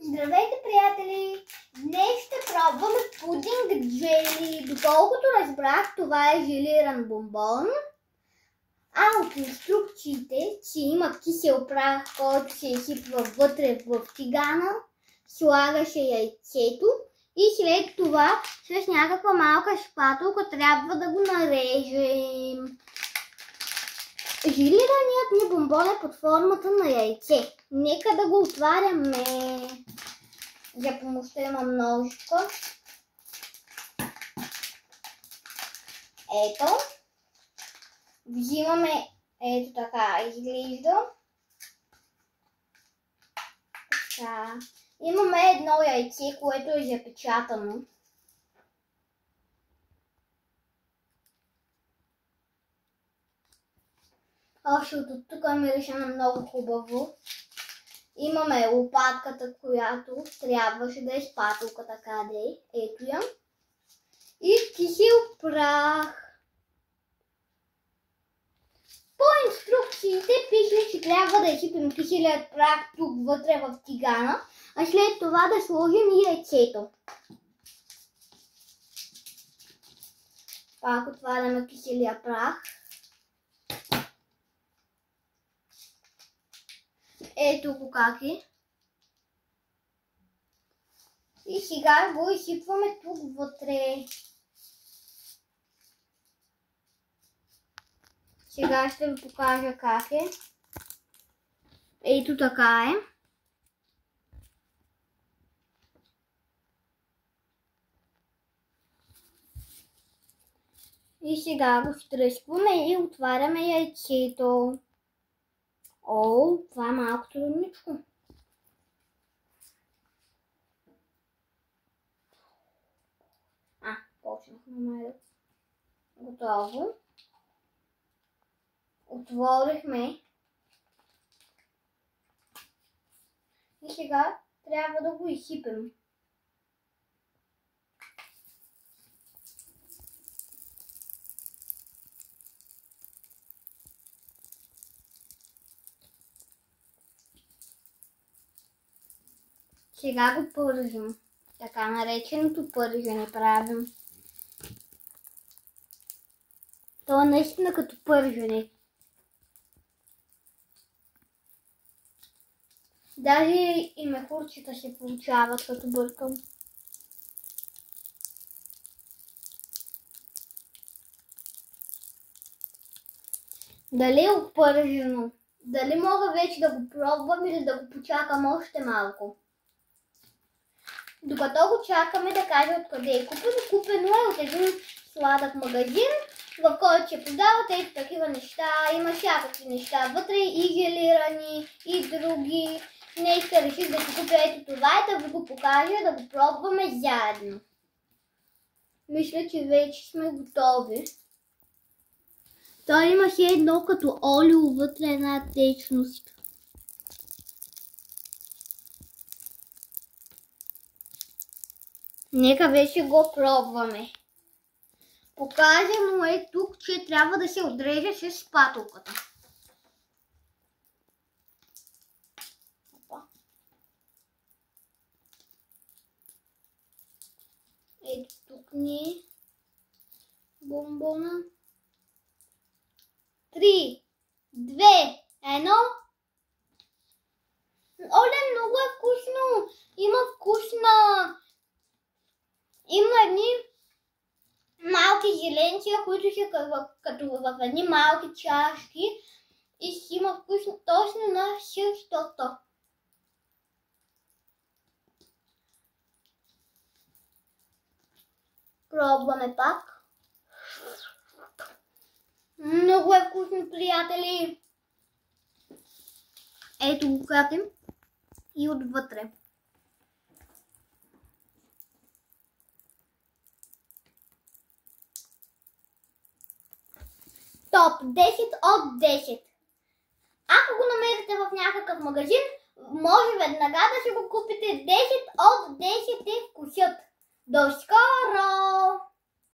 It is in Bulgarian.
Здравейте, приятели! Днес ще пробваме пудинг джели. Доколкото разбрах, това е желиран бомбон. А от инструкциите, че има кисел прах, който се изсипва вътре в тигана, слагаше яйцето и след това с някаква малка шпатулка трябва да го нарежем. Желираният ни бомбон е под формата на яйце. Нека да го отваряме. За помощта имам ножичка. Ето. Взимаме, ето така изглежда. Така. Имаме едно яйце, което е запечатано. Още от тук мирише на много хубаво. Имаме лопатката, която трябваше да е спатулката къде. Ето я. И кисел прах. По инструкциите пише, че трябва да изсипем киселият прах тук вътре в тигана, а след това да сложим и яйцето. Пак отваряме киселия прах. Ето го как е. И сега го изсипваме тук вътре. Сега ще ви покажа как е. Ето така е. И сега го стръскваме и отваряме яйцето. О, това е малко трудничко. Почнахме. Готово. Отворихме. И сега трябва да го изсипем. Сега го пържим. Така нареченото пържене правим. То е наистина като пържене. Даже и мехурчета се получават като бъркам. Дали е опържено? Дали мога вече да го пробвам или да го почакам още малко? Докато го чакаме, да кажа откъде е купено. Купено е от един сладък магазин, в който ще продават ето такива неща. Има всякакви неща вътре, и желирани, и други. Днес реших да си купя ето това и да ви го покажа, да го пробваме заедно. Мисля, че вече сме готови. Той имаше едно като олио вътре, една течност. Нека вече го пробваме. Показано е тук, че трябва да се отреже с спатулката. Ето тук ни е бомбона. 3, 2, 1. Оле, много е вкусно! Има вкусна... Има едни малки зеленчия, които са като в едни малки чашки и си има вкусно точно на същото. Пробваме пак. Много е вкусно, приятели! Ето го кратим и отвътре. Топ 10 от 10. Ако го намерите в някакъв магазин, може веднага да си го купите. 10 от 10 е вкусът. До скоро!